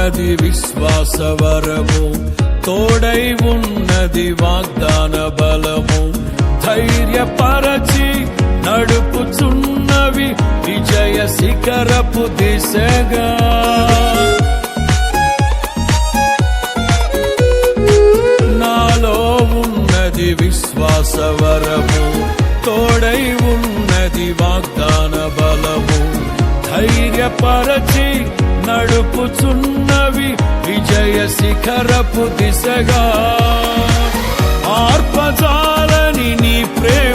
ఉన్నది విశ్వాసవరము, తోడై ఉన్నది వాగ్దాన బలము, ధైర్యపరచి నడుపుచున్నవి విజయ శిఖరపు దిశగా. నాలో ఉన్నది విశ్వాసవరము, తోడై ఉన్నది వాగ్దాన బలము, ధైర్యపరచి నడుపుచున్నవి విజయ శిఖరపు దిశగా. ఆర్పజాలని నీ ప్రేమ